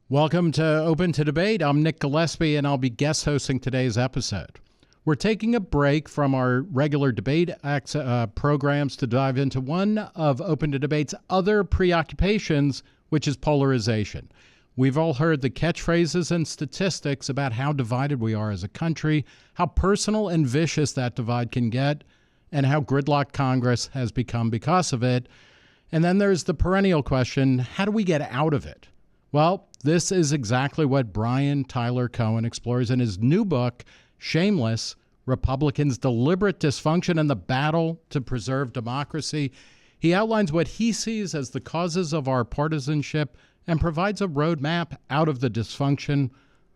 Welcome to Open to Debate. I'm Nick Gillespie, and I'll be guest hosting today's episode. We're taking a break from our regular debate programs to dive into one of Open to Debate's other preoccupations, which is polarization. We've all heard the catchphrases and statistics about how divided we are as a country, how personal and vicious that divide can get, and how gridlocked Congress has become because of it. And then there's the perennial question, how do we get out of it? Well, this is exactly what Brian Tyler Cohen explores in his new book, Shameless, Republicans' Deliberate Dysfunction and the Battle to Preserve Democracy. He outlines what he sees as the causes of our partisanship and provides a roadmap out of the dysfunction.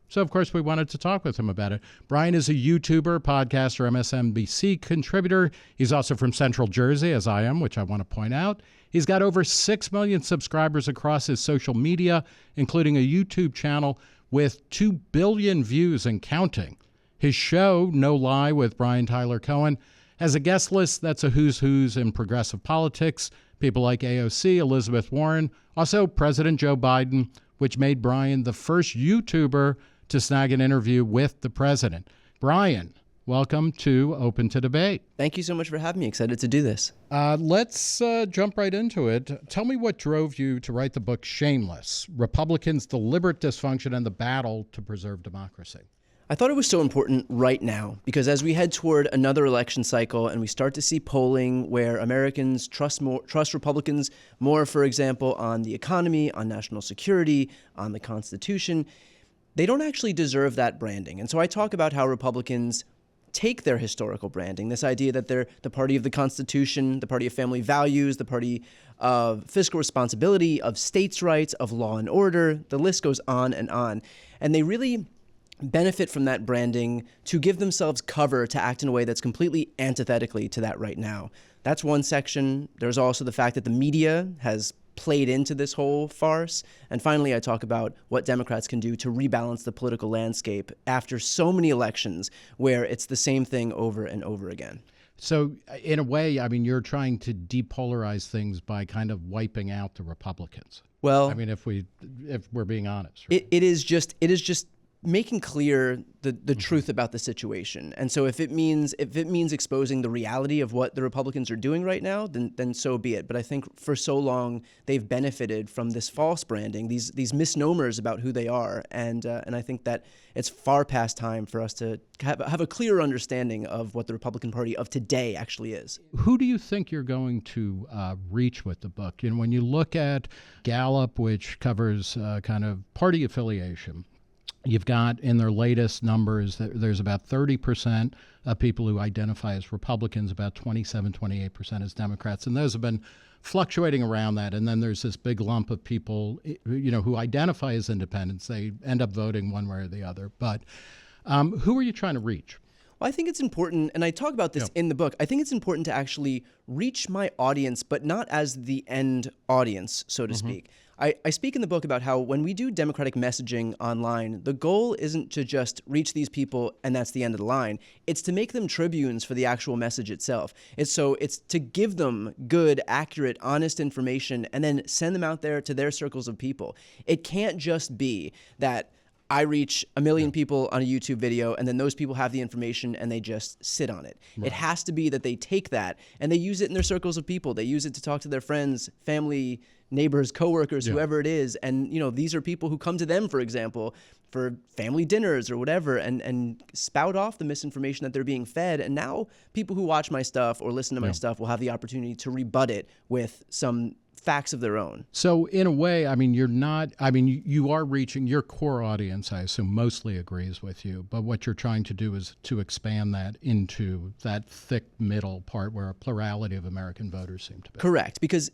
So, of course, we wanted to talk with him about it. Brian is a YouTuber, podcaster, MSNBC contributor. He's also from Central Jersey, as I am, which I want to point out. He's got over 6 million subscribers across his social media, including a YouTube channel with 2 billion views and counting. His show, No Lie with Brian Tyler Cohen, has a guest list that's a who's who's in progressive politics, people like AOC, Elizabeth Warren, also President Joe Biden, which made Brian the first YouTuber to snag an interview with the president. Brian, welcome to Open to Debate. Thank you so much for having me. Excited to do this. Let's jump right into it. Tell me what drove you to write the book Shameless, Republicans' Deliberate Dysfunction and the Battle to Preserve Democracy. I thought it was so important right now because as we head toward another election cycle and we start to see polling where Americans trust Republicans more, for example, on the economy, on national security, on the Constitution, they don't actually deserve that branding. And so I talk about how Republicans take their historical branding, this idea that they're the party of the Constitution, the party of family values, the party of fiscal responsibility, of states' rights, of law and order. The list goes on. And they really benefit from that branding to give themselves cover to act in a way that's completely antithetically to that right now. That's one section. There's also the fact that the media has played into this whole farce. And finally, I talk about what Democrats can do to rebalance the political landscape after so many elections where it's the same thing over and over again. So in a way, I mean, you're trying to depolarize things by kind of wiping out the Republicans. Well, I mean, if we're being honest, right? It is just making clear the truth about the situation. And so if it means exposing the reality of what the Republicans are doing right now, then so be it. But I think for so long they've benefited from this false branding, these misnomers about who they are. And I think that it's far past time for us to have a clearer understanding of what the Republican Party of today actually is. Who do you think you're going to reach with the book? And when you look at Gallup, which covers kind of party affiliation, you've got in their latest numbers that there's about 30% of people who identify as Republicans, about 28% as Democrats, and those have been fluctuating around that. And then there's this big lump of people, who identify as independents. They end up voting one way or the other. But who are you trying to reach? Well, I think it's important, and I talk about this in the book, I think it's important to actually reach my audience, but not as the end audience, so to speak. I speak in the book about how when we do democratic messaging online, the goal isn't to just reach these people and that's the end of the line. It's to make them tribunes for the actual message itself. It's to give them good, accurate, honest information and then send them out there to their circles of people. It can't just be that I reach 1 million people on a YouTube video and then those people have the information and they just sit on it. Right. It has to be that they take that and they use it in their circles of people. They use it to talk to their friends, family, neighbors, coworkers, whoever it is. And, these are people who come to them, for example, for family dinners or whatever, and spout off the misinformation that they're being fed. And now people who watch my stuff or listen to my stuff will have the opportunity to rebut it with some facts of their own. So in a way, I mean, you are reaching your core audience, I assume mostly agrees with you, but what you're trying to do is to expand that into that thick middle part where a plurality of American voters seem to be. Correct, because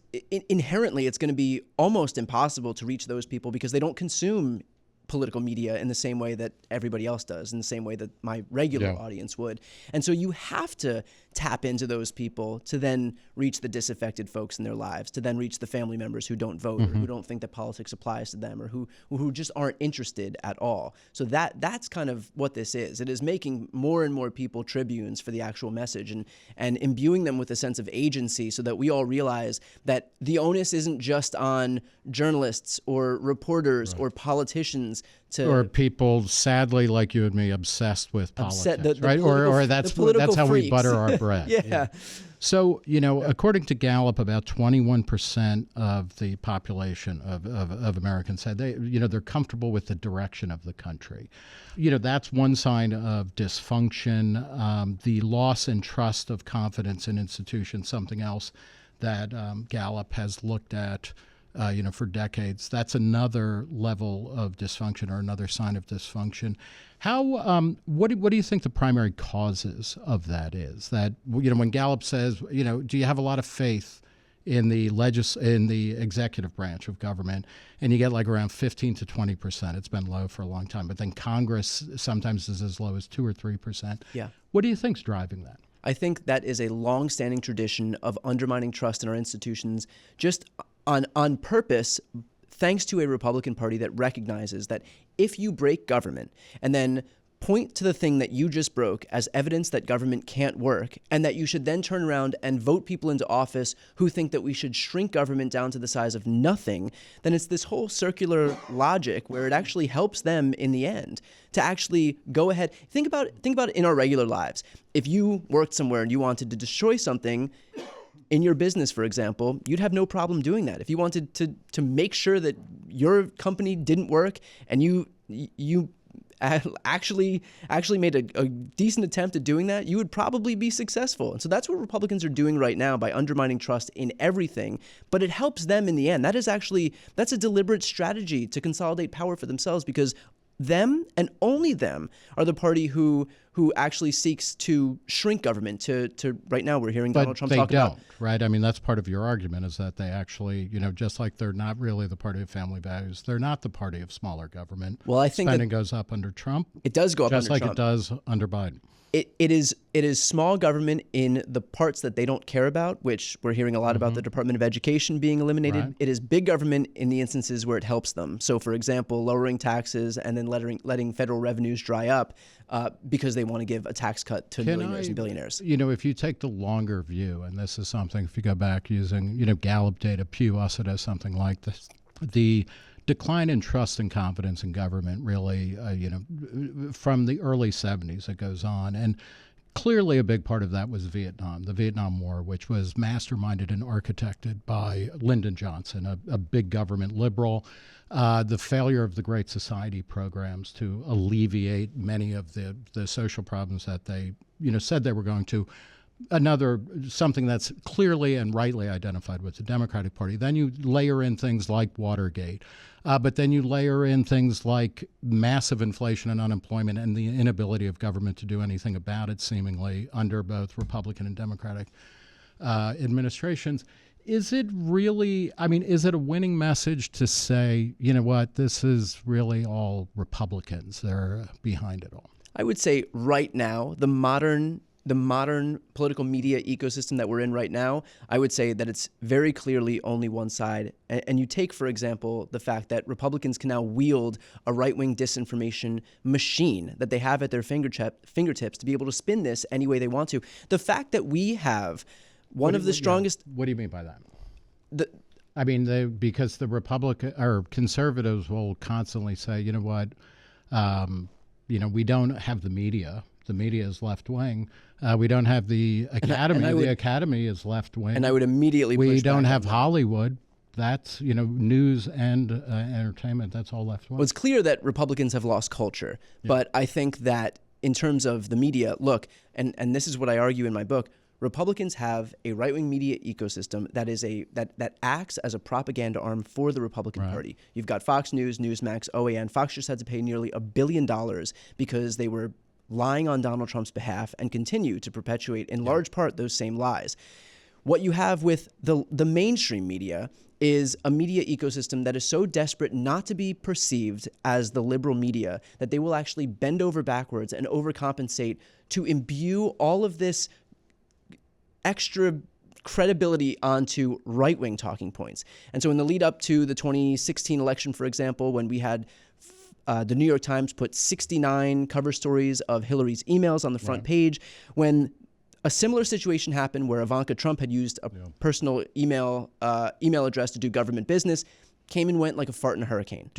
inherently it's going to be almost impossible to reach those people because they don't consume political media in the same way that everybody else does, in the same way that my regular audience would. And so you have to tap into those people to then reach the disaffected folks in their lives, to then reach the family members who don't vote or who don't think that politics applies to them, or who just aren't interested at all. So that's kind of what this is. It is making more and more people tribunes for the actual message, and imbuing them with a sense of agency so that we all realize that the onus isn't just on journalists or reporters or politicians or people, sadly, like you and me, obsessed with politics, right? Or that's how we butter our bread. Yeah. So, according to Gallup, about 21% of the population of Americans said they're comfortable with the direction of the country. That's one sign of dysfunction. The loss in trust of confidence in institutions, something else that Gallup has looked at for decades. That's another level of dysfunction, or another sign of dysfunction. How? What do you think the primary causes of that is? That when Gallup says, do you have a lot of faith in the executive branch of government, and you get like around 15 to 20%. It's been low for a long time, but then Congress sometimes is as low as 2 or 3%. Yeah. What do you think's driving that? I think that is a long-standing tradition of undermining trust in our institutions, just on purpose, thanks to a Republican Party that recognizes that if you break government and then point to the thing that you just broke as evidence that government can't work, and that you should then turn around and vote people into office who think that we should shrink government down to the size of nothing, then it's this whole circular logic where it actually helps them in the end to actually go ahead. Think about it in our regular lives. If you worked somewhere and you wanted to destroy something in your business, for example, you'd have no problem doing that. If you wanted to make sure that your company didn't work, and you actually made a decent attempt at doing that, you would probably be successful. And so that's what Republicans are doing right now by undermining trust in everything, but it helps them in the end. That's a deliberate strategy to consolidate power for themselves, because them and only them are the party who actually seeks to shrink government to right now we're hearing Donald Trump talk about. But they don't, right? I mean, that's part of your argument, is that they actually, just like they're not really the party of family values, they're not the party of smaller government. Well, I think spending goes up under Trump. It does go up under Trump. Just like it does under Biden. It is small government in the parts that they don't care about, which we're hearing a lot about the Department of Education being eliminated. Right. It is big government in the instances where it helps them. So, for example, lowering taxes and then letting federal revenues dry up because they want to give a tax cut to millionaires and billionaires. If you take the longer view, and this is something, if you go back using, Gallup data, Pew also does something like this, the decline in trust and confidence in government really, from the early 70s, it goes on. And clearly a big part of that was Vietnam, the Vietnam War, which was masterminded and architected by Lyndon Johnson, a big government liberal. The failure of the Great Society programs to alleviate many of the social problems that they, said they were going to. Something that's clearly and rightly identified with the Democratic Party. Then you layer in things like Watergate, but then you layer in things like massive inflation and unemployment and the inability of government to do anything about it, seemingly, under both Republican and Democratic administrations. Is it really, is it a winning message to say, this is really all Republicans that are behind it all? I would say right now, the modern political media ecosystem that we're in right now, I would say that it's very clearly only one side. And you take, for example, the fact that Republicans can now wield a right-wing disinformation machine that they have at their fingertips to be able to spin this any way they want to. The fact that we have one of the strongest... What do you mean by that? Because the Republican or conservatives will constantly say, we don't have the media. The media is left-wing. We don't have the Academy. The Academy is left-wing. And I would immediately We don't have Hollywood. That's, news and entertainment. That's all left-wing. Well, it's clear that Republicans have lost culture. Yeah. But I think that in terms of the media, look, and this is what I argue in my book, Republicans have a right-wing media ecosystem that acts as a propaganda arm for the Republican Party. You've got Fox News, Newsmax, OAN. Fox just had to pay nearly $1 billion because they were lying on Donald Trump's behalf and continue to perpetuate in large part those same lies. What you have with the mainstream media is a media ecosystem that is so desperate not to be perceived as the liberal media that they will actually bend over backwards and overcompensate to imbue all of this extra credibility onto right-wing talking points. And so in the lead up to the 2016 election, for example, when we had the New York Times put 69 cover stories of Hillary's emails on the front page, when a similar situation happened where Ivanka Trump had used a personal email address to do government business, came and went like a fart in a hurricane.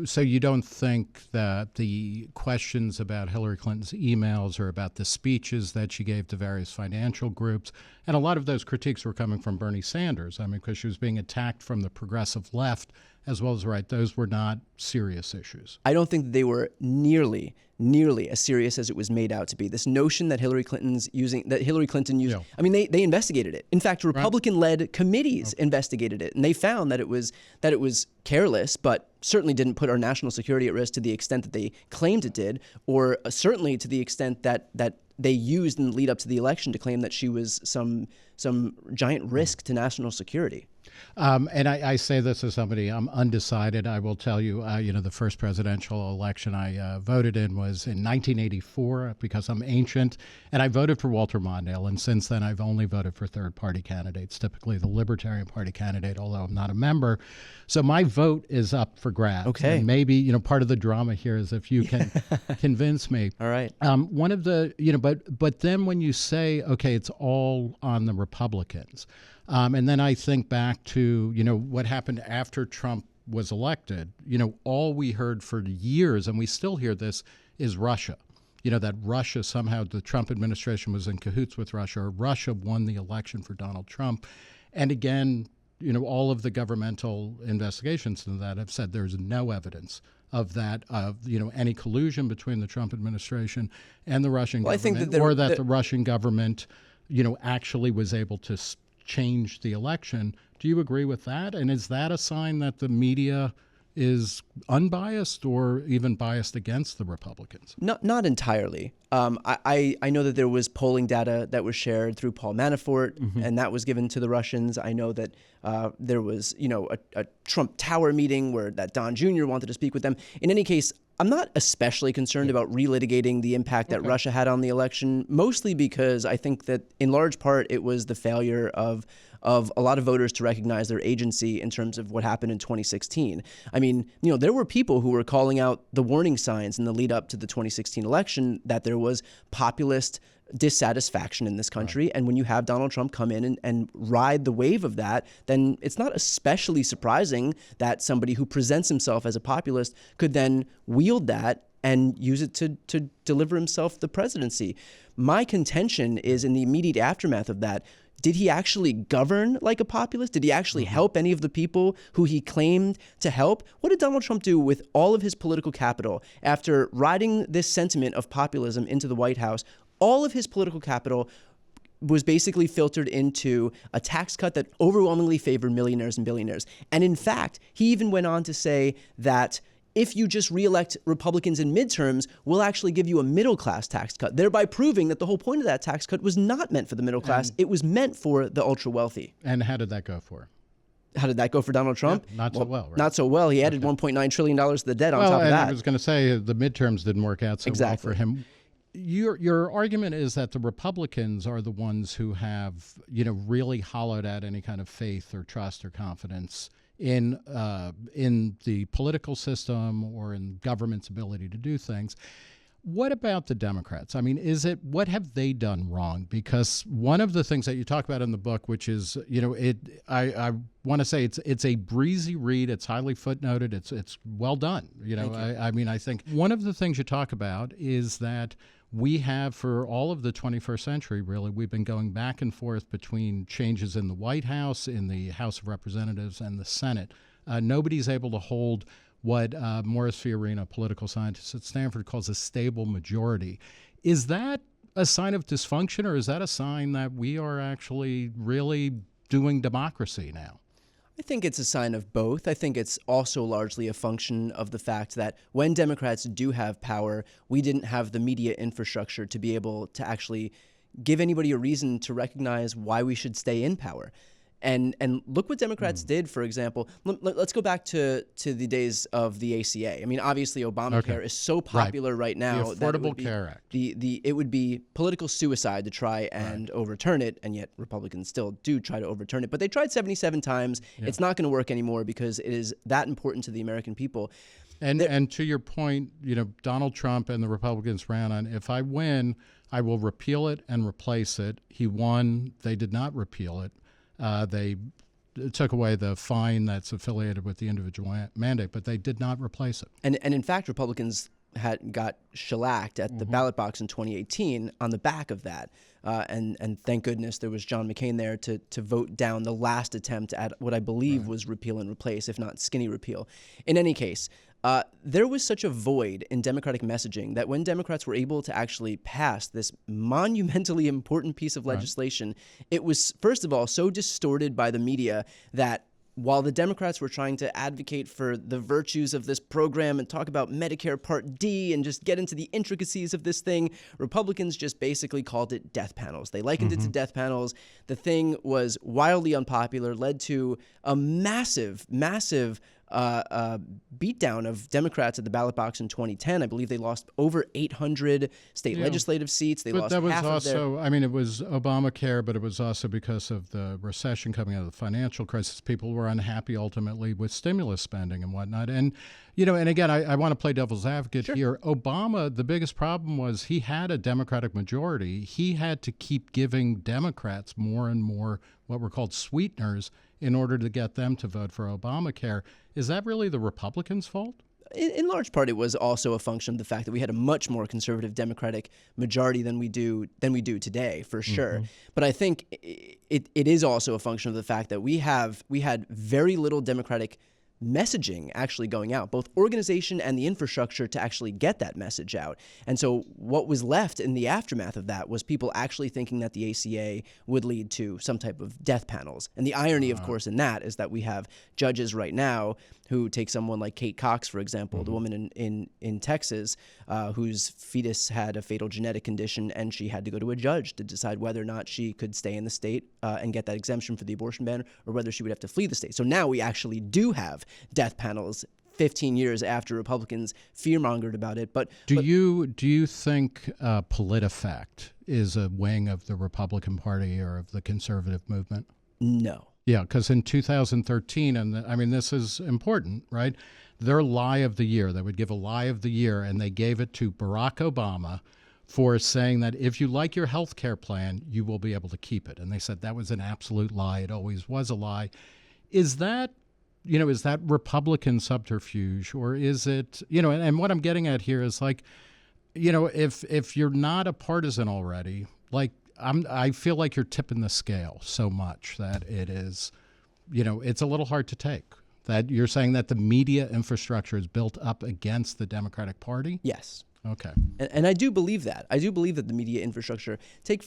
So you don't think that the questions about Hillary Clinton's emails or about the speeches that she gave to various financial groups, and a lot of those critiques were coming from Bernie Sanders, I mean, because she was being attacked from the progressive left as well as right, those were not serious issues? I don't think that they were nearly as serious as it was made out to be. This notion that Hillary Clinton used, I mean, they investigated it. In fact, Republican-led committees investigated it, and they found that it was careless, but certainly didn't put our national security at risk to the extent that they claimed it did, or certainly to the extent that they used in the lead up to the election to claim that she was some giant risk to national security. And I say this as somebody, I'm undecided. I will tell you, the first presidential election I voted in was in 1984 because I'm ancient, and I voted for Walter Mondale. And since then, I've only voted for third-party candidates, typically the Libertarian Party candidate, although I'm not a member. So my vote is up for grabs. Okay. And maybe, part of the drama here is if you can convince me. All right. One of the, but then when you say, okay, it's all on the Republicans, and then I think back to, what happened after Trump was elected. All we heard for years, and we still hear this, is Russia. That Russia somehow, the Trump administration was in cahoots with Russia, or Russia won the election for Donald Trump. And again, all of the governmental investigations into that have said there's no evidence of that, any collusion between the Trump administration and the Russian government, I think that the Russian government, actually was able to change the election. Do you agree with that? And is that a sign that the media is unbiased or even biased against the Republicans? Not entirely. I know that there was polling data that was shared through Paul Manafort, and that was given to the Russians. I know that there was, a Trump Tower meeting where that Don Jr. wanted to speak with them. In any case, I'm not especially concerned about relitigating the impact that Russia had on the election, mostly because I think that in large part it was the failure of a lot of voters to recognize their agency in terms of what happened in 2016. I mean, there were people who were calling out the warning signs in the lead up to the 2016 election that there was populist dissatisfaction in this country. Right. And when you have Donald Trump come in and ride the wave of that, then it's not especially surprising that somebody who presents himself as a populist could then wield that and use it to deliver himself the presidency. My contention is in the immediate aftermath of that, did he actually govern like a populist? Did he actually help any of the people who he claimed to help? What did Donald Trump do with all of his political capital after riding this sentiment of populism into the White House? All of his political capital was basically filtered into a tax cut that overwhelmingly favored millionaires and billionaires. And in fact, he even went on to say that if you just reelect Republicans in midterms, we'll actually give you a middle-class tax cut, thereby proving that the whole point of that tax cut was not meant for the middle class. It was meant for the ultra-wealthy. And how did that go for? How did that go for Donald Trump? Yeah, so well, right? Not so well. He added $1.9 trillion to the debt on top of that. I was going to say the midterms didn't work out so well for him. Your argument is that the Republicans are the ones who have, really hollowed out any kind of faith or trust or confidence in the political system or in government's ability to do things. What about the Democrats? I mean, what have they done wrong? Because one of the things that you talk about in the book, which is, I want to say it's a breezy read. It's highly footnoted. It's well done. I think one of the things you talk about is that we have, for all of the 21st century, really, we've been going back and forth between changes in the White House, in the House of Representatives, and the Senate. Nobody's able to hold what Morris Fiorina, a political scientist at Stanford, calls a stable majority. Is that a sign of dysfunction, or is that a sign that we are actually really doing democracy now? I think it's a sign of both. I think it's also largely a function of the fact that when Democrats do have power, we didn't have the media infrastructure to be able to actually give anybody a reason to recognize why we should stay in power. And look what Democrats did, for example. Let's go back to the days of the ACA. I mean, obviously, Obamacare is so popular right now. The Affordable Care Act. It would be political suicide to try and overturn it, and yet Republicans still do try to overturn it. But they tried 77 times. Yeah. It's not going to work anymore because it is that important to the American people. And to your point, Donald Trump and the Republicans ran on, if I win, I will repeal it and replace it. He won. They did not repeal it. They took away the fine that's affiliated with the individual mandate, but they did not replace it. And in fact, Republicans got shellacked at the ballot box in 2018 on the back of that. And thank goodness there was John McCain there to vote down the last attempt at what I believe was repeal and replace, if not skinny repeal. In any case, there was such a void in Democratic messaging that when Democrats were able to actually pass this monumentally important piece of legislation, it was, first of all, so distorted by the media that while the Democrats were trying to advocate for the virtues of this program and talk about Medicare Part D and just get into the intricacies of this thing, Republicans just basically called it death panels. They likened it to death panels. The thing was wildly unpopular, led to a massive beatdown of Democrats at the ballot box in 2010. I believe they lost over 800 state legislative seats. They lost half of their... I mean, it was Obamacare, but it was also because of the recession coming out of the financial crisis. People were unhappy ultimately with stimulus spending and whatnot. And, and again, I want to play devil's advocate here. Obama, the biggest problem was he had a Democratic majority. He had to keep giving Democrats more and more what were called sweeteners in order to get them to vote for Obamacare. Is that really the Republicans' fault? In large part, it was also a function of the fact that we had a much more conservative Democratic majority than we do today, for sure. But I think it is also a function of the fact that we had very little Democratic messaging actually going out, both organization and the infrastructure to actually get that message out. And so what was left in the aftermath of that was people actually thinking that the ACA would lead to some type of death panels. And the irony, of course, in that is that we have judges right now who take someone like Kate Cox, for example, the woman in Texas whose fetus had a fatal genetic condition, and she had to go to a judge to decide whether or not she could stay in the state and get that exemption for the abortion ban, or whether she would have to flee the state. So now we actually do have death panels 15 years after Republicans fear-mongered about it. But do you think PolitiFact is a wing of the Republican Party or of the conservative movement? No. Yeah, because in 2013, and I mean, this is important, right? Their lie of the year, they would give a lie of the year, and they gave it to Barack Obama for saying that if you like your health care plan, you will be able to keep it. And they said that was an absolute lie. It always was a lie. Is that Republican subterfuge, or is it, and what I'm getting at here is like, if you're not a partisan already, like, I feel like you're tipping the scale so much that it is, it's a little hard to take. That you're saying that the media infrastructure is built up against the Democratic Party? Yes. Okay. And I do believe that. I do believe that the media infrastructure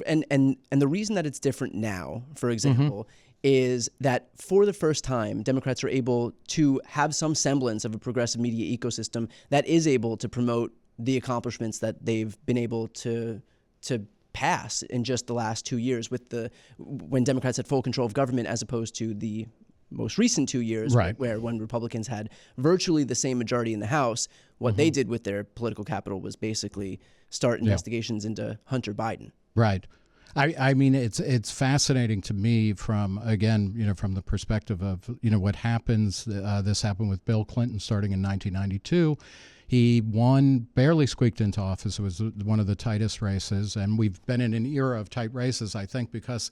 and the reason that it's different now, for example, is that for the first time, Democrats are able to have some semblance of a progressive media ecosystem that is able to promote the accomplishments that they've been able to pass in just the last 2 years when Democrats had full control of government, as opposed to the most recent 2 years, where when Republicans had virtually the same majority in the House, what they did with their political capital was basically start investigations into Hunter Biden. Right. I mean, it's fascinating to me from the perspective of, what happens. This happened with Bill Clinton starting in 1992. He won, barely squeaked into office. It was one of the tightest races. And we've been in an era of tight races, I think, because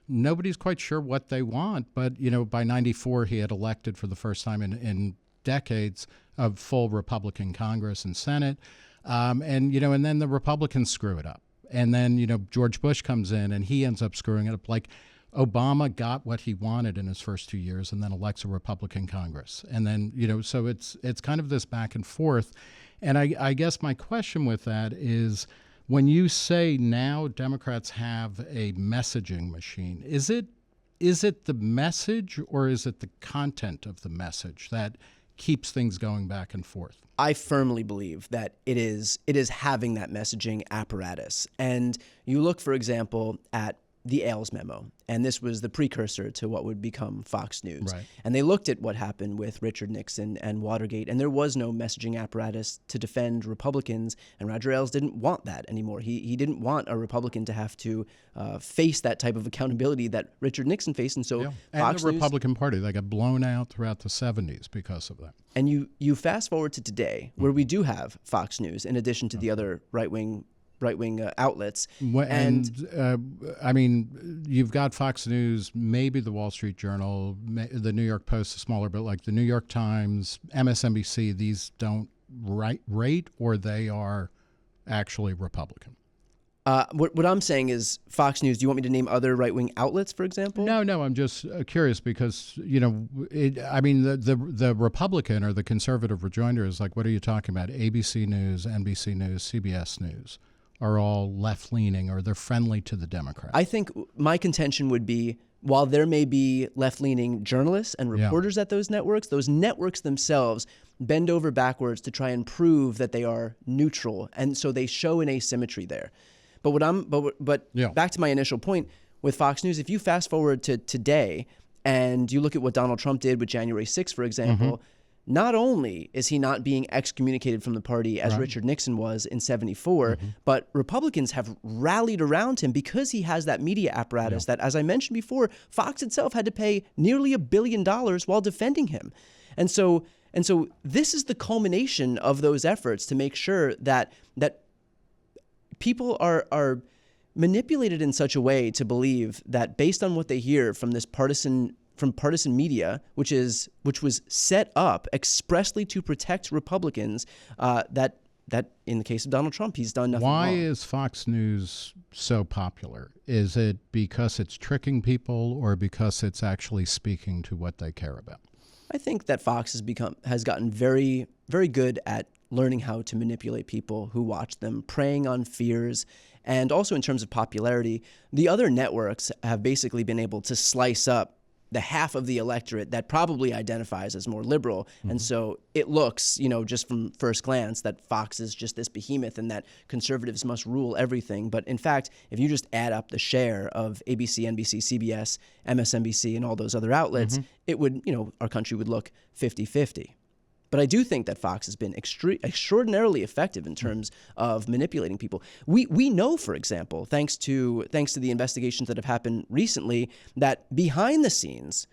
nobody's quite sure what they want. But, by 94, he had elected for the first time in decades a full Republican Congress and Senate. And then the Republicans screw it up. And then, George Bush comes in and he ends up screwing it up. Like, Obama got what he wanted in his first 2 years and then elects a Republican Congress. And then, so it's kind of this back and forth. And I guess my question with that is, when you say now Democrats have a messaging machine, is it the message or is it the content of the message that keeps things going back and forth? I firmly believe that it is having that messaging apparatus. And you look, for example, at the Ailes memo, and this was the precursor to what would become Fox News. Right. And they looked at what happened with Richard Nixon and Watergate, and there was no messaging apparatus to defend Republicans, and Roger Ailes didn't want that anymore. He didn't want a Republican to have to face that type of accountability that Richard Nixon faced, and so Fox the News, Republican Party, they got blown out throughout the 70s because of that. And you fast forward to today, where we do have Fox News in addition to the other right-wing outlets. I mean, you've got Fox News, maybe the Wall Street Journal, the New York Post is smaller, but like the New York Times, MSNBC, these don't rate, or they are actually Republican. What I'm saying is Fox News. Do you want me to name other right-wing outlets, for example? No. I'm just curious because, the Republican or the conservative rejoinder is like, what are you talking about? ABC News, NBC News, CBS News are all left-leaning, or they're friendly to the Democrats. I think my contention would be, while there may be left-leaning journalists and reporters at those networks themselves bend over backwards to try and prove that they are neutral, and so they show an asymmetry there. But back to my initial point with Fox News, if you fast forward to today and you look at what Donald Trump did with January 6th, for example, not only is he not being excommunicated from the party as Richard Nixon was in 74, but Republicans have rallied around him because he has that media apparatus that, as I mentioned before, Fox itself had to pay nearly $1 billion while defending him. And so this is the culmination of those efforts to make sure that people are manipulated in such a way to believe that, based on what they hear from this partisan media, which was set up expressly to protect Republicans, that in the case of Donald Trump, he's done nothing wrong. Why is Fox News so popular? Is it because it's tricking people, or because it's actually speaking to what they care about? I think that Fox has gotten very, very good at learning how to manipulate people who watch them, preying on fears. And also in terms of popularity, the other networks have basically been able to slice up the half of the electorate that probably identifies as more liberal. And so it looks, just from first glance, that Fox is just this behemoth and that conservatives must rule everything. But in fact, if you just add up the share of ABC, NBC, CBS, MSNBC, and all those other outlets, it would, our country would look 50-50. But I do think that Fox has been extraordinarily effective in terms of manipulating people. We know, for example, thanks to the investigations that have happened recently, that behind the scenes,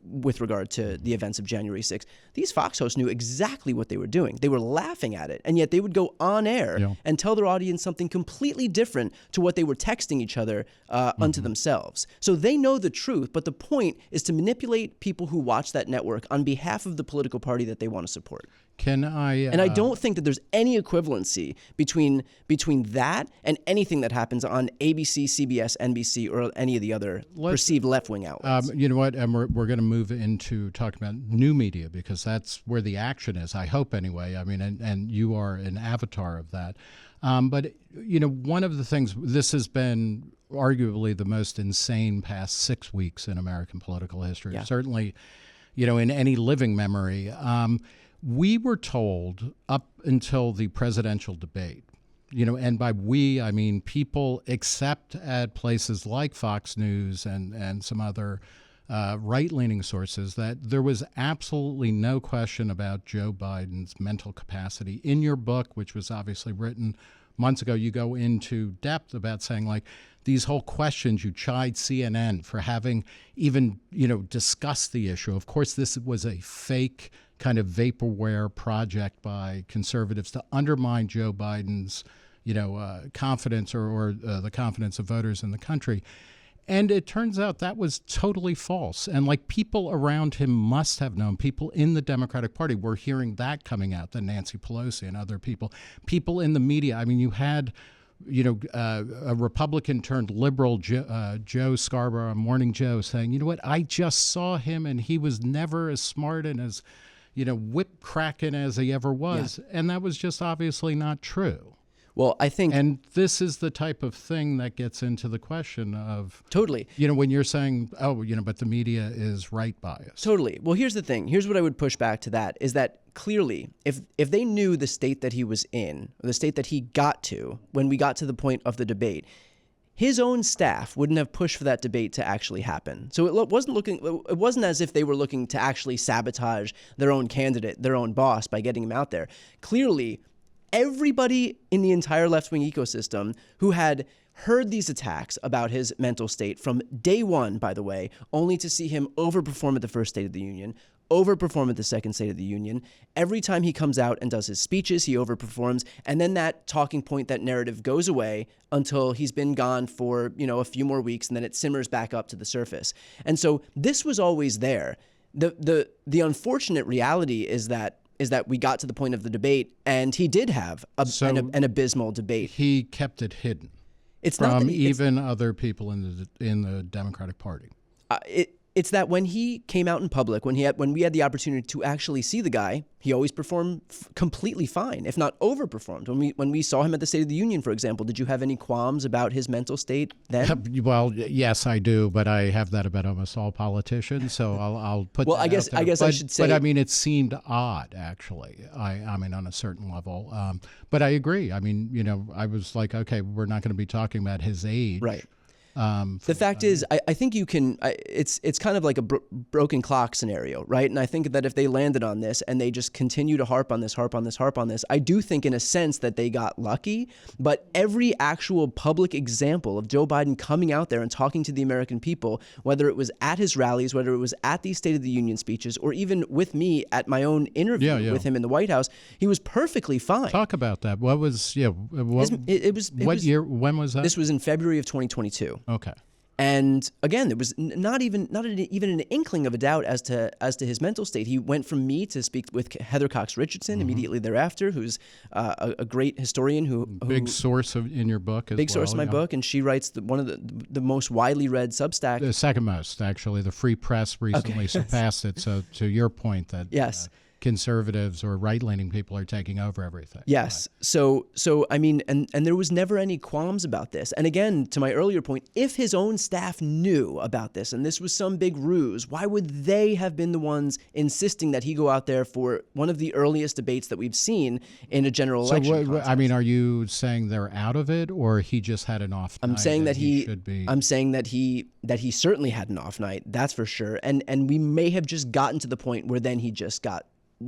with regard to the events of January 6th, these Fox hosts knew exactly what they were doing. They were laughing at it, and yet they would go on air and tell their audience something completely different to what they were texting each other unto themselves. So they know the truth, but the point is to manipulate people who watch that network on behalf of the political party that they want to support. And I don't think that there's any equivalency between that and anything that happens on ABC, CBS, NBC, or any of the other perceived left-wing outlets. You know what? And we're going to move into talking about new media, because that's where the action is, I hope anyway. I mean, and you are an avatar of that. But, one of the things, this has been arguably the most insane past 6 weeks in American political history, certainly, in any living memory. We were told up until the presidential debate, and by we, I mean people except at places like Fox News and some other right-leaning sources, that there was absolutely no question about Joe Biden's mental capacity. In your book, which was obviously written months ago, you go into depth about saying, like, these whole questions, you chide CNN for having even, discussed the issue. Of course, this was a fake kind of vaporware project by conservatives to undermine Joe Biden's, confidence or the confidence of voters in the country. And it turns out that was totally false. And like, people around him must have known, people in the Democratic Party were hearing that coming out, that Nancy Pelosi and other people in the media. I mean, you had, a Republican turned liberal, Joe Scarborough on Morning Joe, saying, I just saw him and he was never as smart and as, whip cracking as he ever was. Yeah. And that was just obviously not true. Well, I think... And this is the type of thing that gets into the question of... Totally. When you're saying, but the media is right biased. Totally. Well, here's the thing. Here's what I would push back to that, is that clearly, if they knew the state that he was in, or the state that he got to when we got to the point of the debate, his own staff wouldn't have pushed for that debate to actually happen. So it wasn't as if they were looking to actually sabotage their own candidate, their own boss, by getting him out there. Clearly, everybody in the entire left-wing ecosystem who had heard these attacks about his mental state from day one, by the way, only to see him overperform at the first State of the Union, overperform at the second State of the Union. Every time he comes out and does his speeches, he overperforms. And then that talking point, that narrative goes away until he's been gone for, a few more weeks, and then it simmers back up to the surface. And so this was always there. The unfortunate reality is that we got to the point of the debate, and he did have an abysmal debate. He kept it hidden. It's from not that even other people in the Democratic Party. It's that when he came out in public, when we had the opportunity to actually see the guy, he always performed completely fine, if not overperformed. When we saw him at the State of the Union, for example, did you have any qualms about his mental state then? Well, yes, I do, but I have that about almost all politicians, so I'll put. Well, that I guess out there. I should say. But I mean, it seemed odd, actually. I mean, on a certain level. But I agree. I mean, I was like, okay, we're not going to be talking about his age, right? The fact is, I think you can. It's kind of like a broken clock scenario, right? And I think that if they landed on this and they just continue to harp on this, I do think in a sense that they got lucky. But every actual public example of Joe Biden coming out there and talking to the American people, whether it was at his rallies, whether it was at these State of the Union speeches, or even with me at my own interview with him in the White House, he was perfectly fine. Talk about that. What was what year? When was that? This was in February of 2022. Okay. And again, there was not even an inkling of a doubt as to his mental state. He went from me to speak with Heather Cox Richardson immediately thereafter, who's a great historian who big source in your book. Big source in my book, and she writes one of the most widely read Substack. The second most, actually. The Free Press recently surpassed it. So to your point that yes. Conservatives or right-leaning people are taking over everything. Yes. Right. So I mean, and there was never any qualms about this. And again, to my earlier point, if his own staff knew about this and this was some big ruse, why would they have been the ones insisting that he go out there for one of the earliest debates that we've seen in a general election contest? I mean, are you saying they're out of it, or he just had an off night? I'm saying that he should be. I'm saying that he certainly had an off night. That's for sure. And we may have just gotten to the point where then he just got.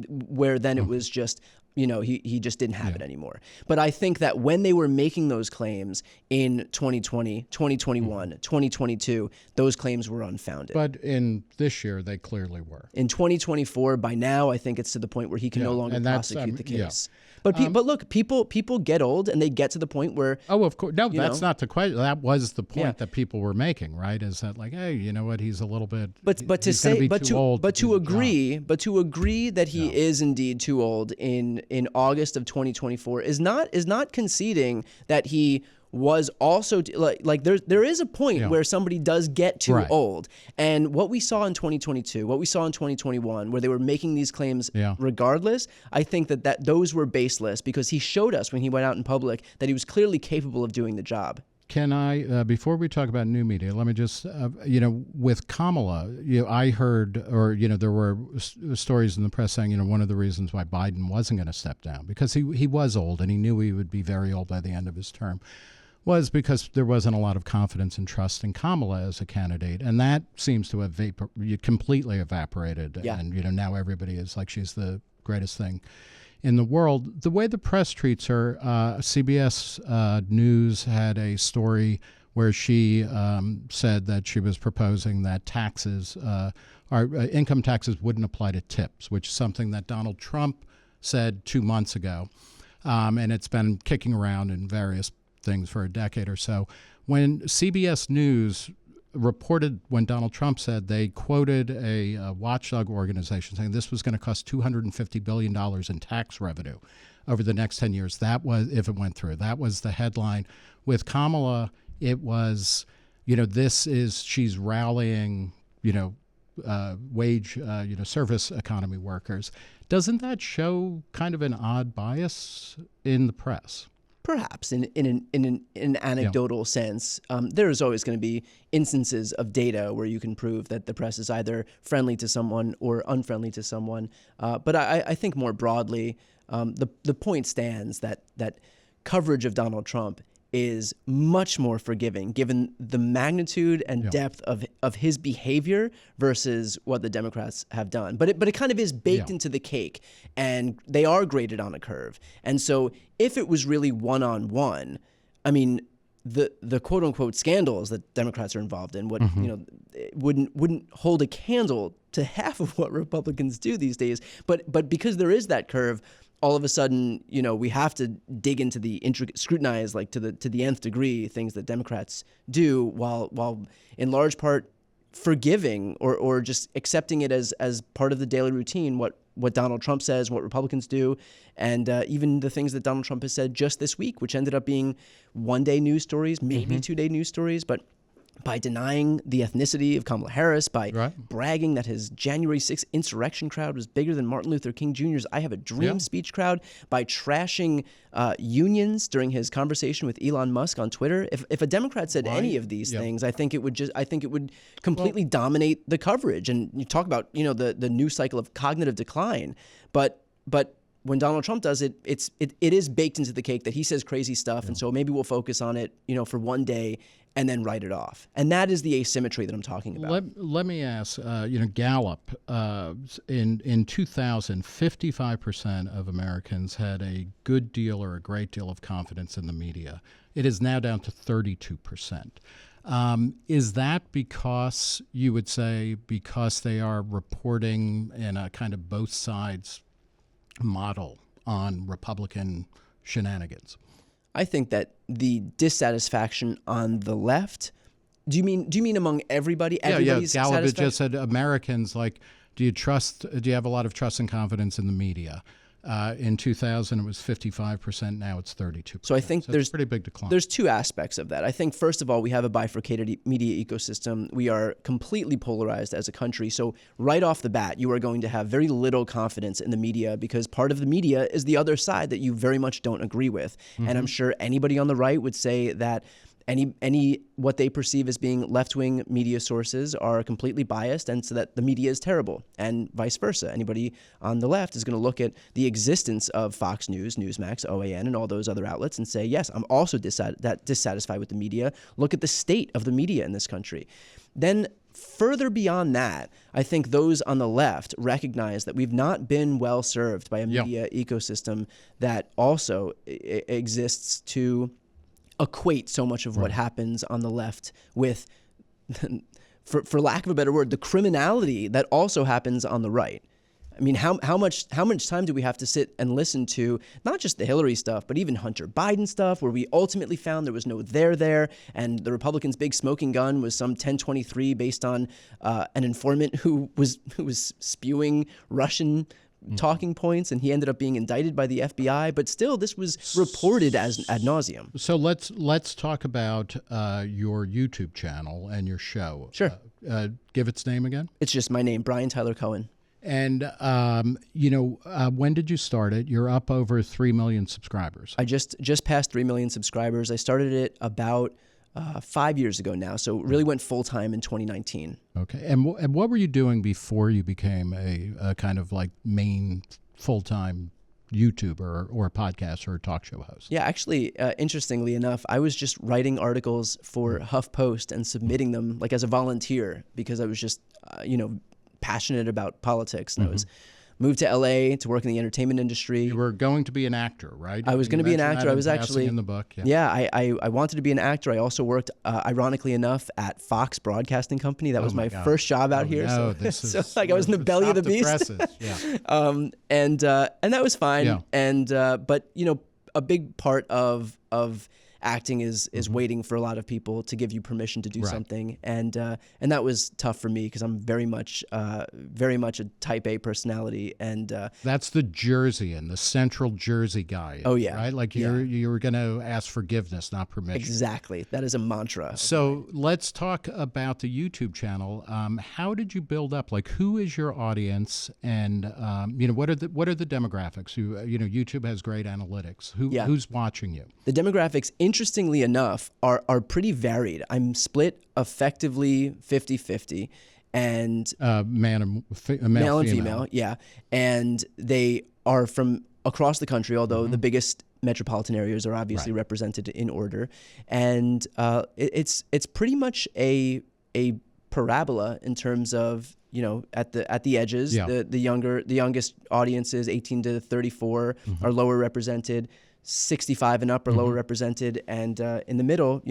Where then it was just, he just didn't have it anymore. But I think that when they were making those claims in 2020, 2021, 2022, those claims were unfounded. But in this year, they clearly were. In 2024, by now, I think it's to the point where he can no longer prosecute the case. Yeah. But look, people get old and they get to the point where. Oh, of course. No, that's not the question. That was the point that people were making, right? Is that like, hey, you know what? He's a little bit. But to agree that he is indeed too old in August of 2024 is not conceding that he was also like there is a point where somebody does get too old. And what we saw in 2022, what we saw in 2021, where they were making these claims regardless, I think that those were baseless because he showed us when he went out in public that he was clearly capable of doing the job. Can I, before we talk about new media, let me just, with Kamala, I heard, or, there were stories in the press saying, one of the reasons why Biden wasn't going to step down, because he was old and he knew he would be very old by the end of his term, was because there wasn't a lot of confidence and trust in Kamala as a candidate. And that seems to have completely evaporated. Yeah. And, now everybody is like she's the greatest thing in the world. The way the press treats her, CBS News had a story where she said that she was proposing that taxes, income taxes wouldn't apply to tips, which is something that Donald Trump said 2 months ago. And it's been kicking around in various things for a decade or so. When CBS News reported when Donald Trump said, they quoted a watchdog organization saying this was going to cost $250 billion in tax revenue over the next 10 years. That was, if it went through, that was the headline. With Kamala, it was, she's rallying, wage, service economy workers. Doesn't that show kind of an odd bias in the press? Perhaps in an anecdotal sense, there is always going to be instances of data where you can prove that the press is either friendly to someone or unfriendly to someone. But I think more broadly, the point stands that coverage of Donald Trump is much more forgiving given the magnitude and depth of his behavior versus what the Democrats have done. But it kind of is baked into the cake, and they are graded on a curve. And so if it was really one-on-one, I mean, the quote unquote scandals that Democrats are involved in wouldn't hold a candle to half of what Republicans do these days. But because there is that curve, all of a sudden, we have to dig into the intricate, scrutinize like to the nth degree things that Democrats do, while in large part forgiving or just accepting it as part of the daily routine, what Donald Trump says, what Republicans do, and even the things that Donald Trump has said just this week, which ended up being one-day news stories, maybe two-day news stories, but by denying the ethnicity of Kamala Harris, by bragging that his January 6th insurrection crowd was bigger than Martin Luther King Jr.'s I Have a Dream speech crowd, by trashing unions during his conversation with Elon Musk on Twitter. If a Democrat said any of these things, I think it would completely dominate the coverage. And you talk about the news cycle of cognitive decline, but when Donald Trump does it, it is baked into the cake that he says crazy stuff, and so maybe we'll focus on it, for one day and then write it off. And that is the asymmetry that I'm talking about. Let me ask, Gallup, in 2000, 55% of Americans had a good deal or a great deal of confidence in the media. It is now down to 32%. Is that because, you would say, because they are reporting in a kind of both sides model on Republican shenanigans? I think that the dissatisfaction on the left. Do you mean among everybody? Everybody's Gallup just said Americans, like, do you have a lot of trust and confidence in the media? In 2000, it was 55%. Now it's 32%. So I think there's a pretty big decline. There's two aspects of that. I think, first of all, we have a bifurcated media ecosystem. We are completely polarized as a country. So right off the bat, you are going to have very little confidence in the media because part of the media is the other side that you very much don't agree with. And I'm sure anybody on the right would say that any what they perceive as being left-wing media sources are completely biased, and so that the media is terrible, and vice versa. Anybody on the left is going to look at the existence of Fox News, Newsmax, OAN, and all those other outlets and say, yes, I'm also dissatisfied with the media. Look at the state of the media in this country. Then further beyond that, I think those on the left recognize that we've not been well served by a media ecosystem that also exists to equate so much of what happens on the left with, for lack of a better word, the criminality that also happens on the right. I mean, how much time do we have to sit and listen to not just the Hillary stuff, but even Hunter Biden stuff, where we ultimately found there was no there, and the Republicans' big smoking gun was some 1023 based on an informant who was spewing Russian talking points, and he ended up being indicted by the FBI. But still, this was reported as ad nauseum. So let's talk about your YouTube channel and your show. Sure. Give its name again. It's just my name, Brian Tyler Cohen. And when did you start it? You're up over 3 million subscribers. I just passed 3 million subscribers. I started it about 5 years ago now, so really went full-time in 2019. Okay. And what were you doing before you became a kind of like main full-time YouTuber or a podcast or a talk show host? Yeah, actually, interestingly enough, I was just writing articles for HuffPost and submitting them like as a volunteer because I was just, passionate about politics. And I was moved to LA to work in the entertainment industry. You were going to be an actor, right? I was going to be an actor. I was actually in the book. I wanted to be an actor. I also worked, ironically enough, at Fox Broadcasting Company. That was my first job out here. No, so I was in the belly of the beast. And that was fine. Yeah. And but a big part of acting is waiting for a lot of people to give you permission to do something, and that was tough for me because I'm very much a type A personality, and that's the Jerseyan, the Central Jersey guy. Oh yeah, right. Like you were going to ask forgiveness, not permission. Exactly, that is a mantra. So let's talk about the YouTube channel. How did you build up? Like, who is your audience, and what are the demographics? YouTube has great analytics. Who's watching you? The demographics, interestingly enough, are pretty varied. I'm split effectively 50-50, and male and female. Yeah, and they are from across the country. Although the biggest metropolitan areas are obviously represented in order, and it's pretty much a parabola in terms of, at the edges. The youngest audiences, 18 to 34, are lower represented. 65 and up are lower represented, and in the middle,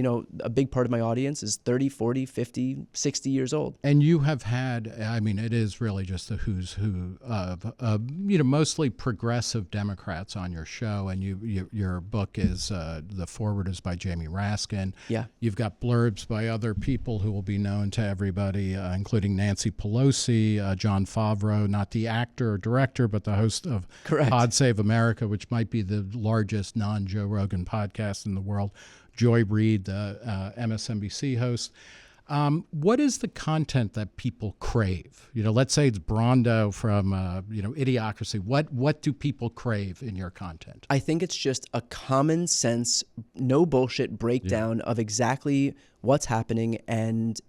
a big part of my audience is 30, 40, 50, 60 years old. And you have had, it is really just the who's who of mostly progressive Democrats on your show, and your book is, the foreword is by Jamie Raskin. Yeah. You've got blurbs by other people who will be known to everybody, including Nancy Pelosi, John Favreau, not the actor or director, but the host of Pod Save America, which might be the largest non-Joe Rogan podcast in the world, Joy Reid, the MSNBC host. What is the content that people crave? Let's say it's Brondo from, Idiocracy. What do people crave in your content? I think it's just a common sense, no bullshit breakdown of exactly what's happening, and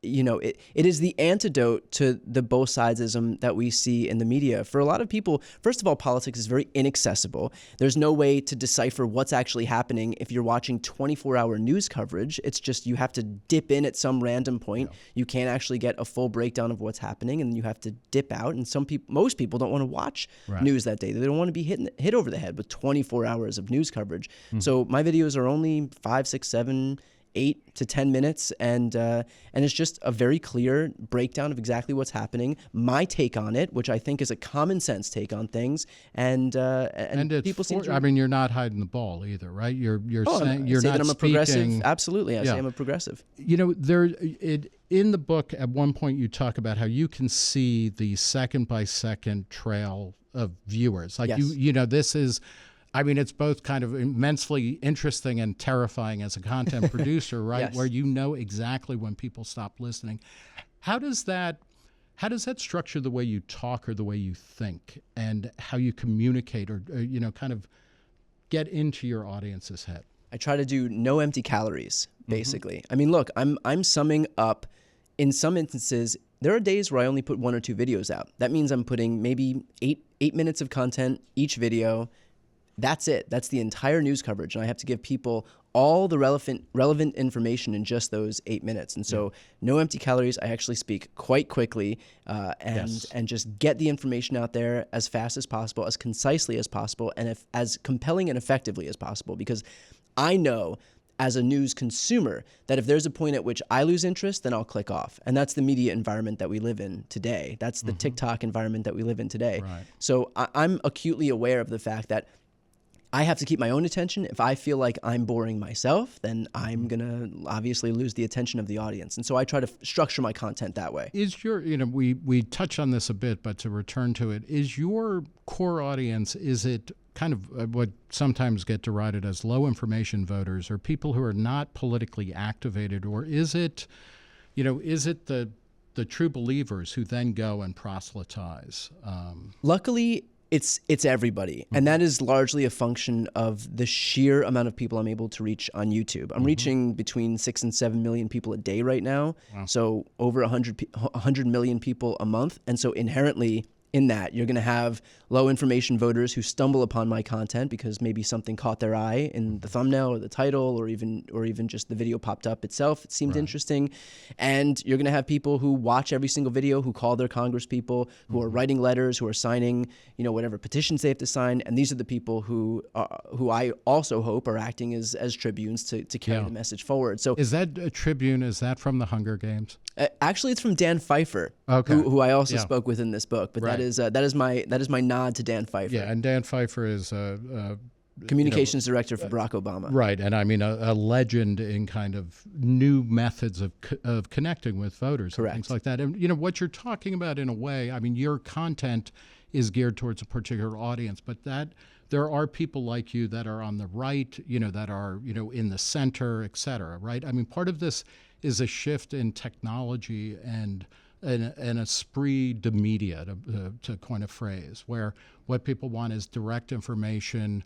it is the antidote to the both sidesism that we see in the media. For a lot of people, first of all, politics is very inaccessible. There's no way to decipher what's actually happening if you're watching 24-hour news coverage. It's just you have to dip in at some random point. Yeah. You can't actually get a full breakdown of what's happening, and then you have to dip out. And most people don't want to watch news that day. They don't want to be hit over the head with 24 hours of news coverage. So my videos are only 5, 6, 7, 8 to 10 minutes, and it's just a very clear breakdown of exactly what's happening, my take on it, which I think is a common sense take on things, and people seem to... you're not hiding the ball either, right? You're saying you're not that I'm a speaking... progressive. Absolutely, I say I'm a progressive. In the book, at one point, you talk about how you can see the second-by-second trail of viewers. Like this is... it's both kind of immensely interesting and terrifying as a content producer, right? Yes. Where exactly when people stop listening. How does that structure the way you talk or the way you think, and how you communicate, or kind of get into your audience's head? I try to do no empty calories, basically. Look, I'm summing up. In some instances, there are days where I only put 1 or 2 videos out. That means I'm putting maybe 8 minutes of content each video. That's it. That's the entire news coverage. And I have to give people all the relevant information in just those 8 minutes. And so no empty calories. I actually speak quite quickly and just get the information out there as fast as possible, as concisely as possible, and as compelling and effectively as possible. Because I know as a news consumer that if there's a point at which I lose interest, then I'll click off. And that's the media environment that we live in today. That's the TikTok environment that we live in today. Right. So I'm acutely aware of the fact that I have to keep my own attention. If I feel like I'm boring myself, then I'm going to obviously lose the attention of the audience. And so I try to structure my content that way. Is your, we touch on this a bit, but to return to it, is your core audience, is it kind of what sometimes get derided as low information voters, or people who are not politically activated, or is it, is it the true believers who then go and proselytize? Luckily, it's everybody. And that is largely a function of the sheer amount of people I'm able to reach on YouTube. I'm reaching between 6 and 7 million people a day right now. Wow. So over 100 million people a month. And so inherently in that, you're going to have low information voters who stumble upon my content because maybe something caught their eye in the thumbnail or the title, or even just the video popped up itself. It seemed interesting. And you're going to have people who watch every single video, who call their congresspeople, who are writing letters, who are signing, whatever petitions they have to sign. And these are the people who I also hope are acting as tribunes to carry the message forward. So is that a tribune? Is that from the Hunger Games? Actually, it's from Dan Pfeiffer, who I also spoke with in this book. But that is my nod to Dan Pfeiffer. Yeah, and Dan Pfeiffer is communications director for Barack Obama. Right, and a legend in kind of new methods of connecting with voters. Correct. And things like that. And what you're talking about in a way, your content is geared towards a particular audience, but that there are people like you that are on the right, that are in the center, et cetera. Right. Part of this is a shift in technology and an esprit de media, to coin a phrase, where what people want is direct information,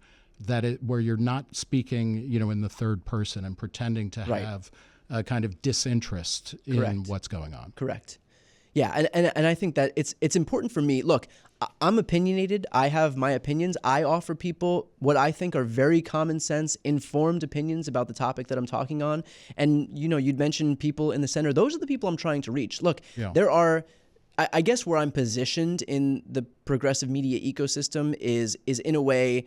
where you're not speaking, in the third person and pretending to have a kind of disinterest in what's going on. Correct. Yeah, and I think that it's important for me. Look, I'm opinionated. I have my opinions. I offer people what I think are very common sense, informed opinions about the topic that I'm talking on. And, you'd mentioned people in the center. Those are the people I'm trying to reach. Look, there are, I guess where I'm positioned in the progressive media ecosystem is in a way,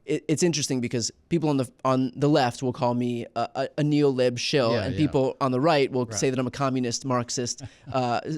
it's interesting because people on the left will call me a neo-lib shill, and people on the right will say that I'm a communist Marxist.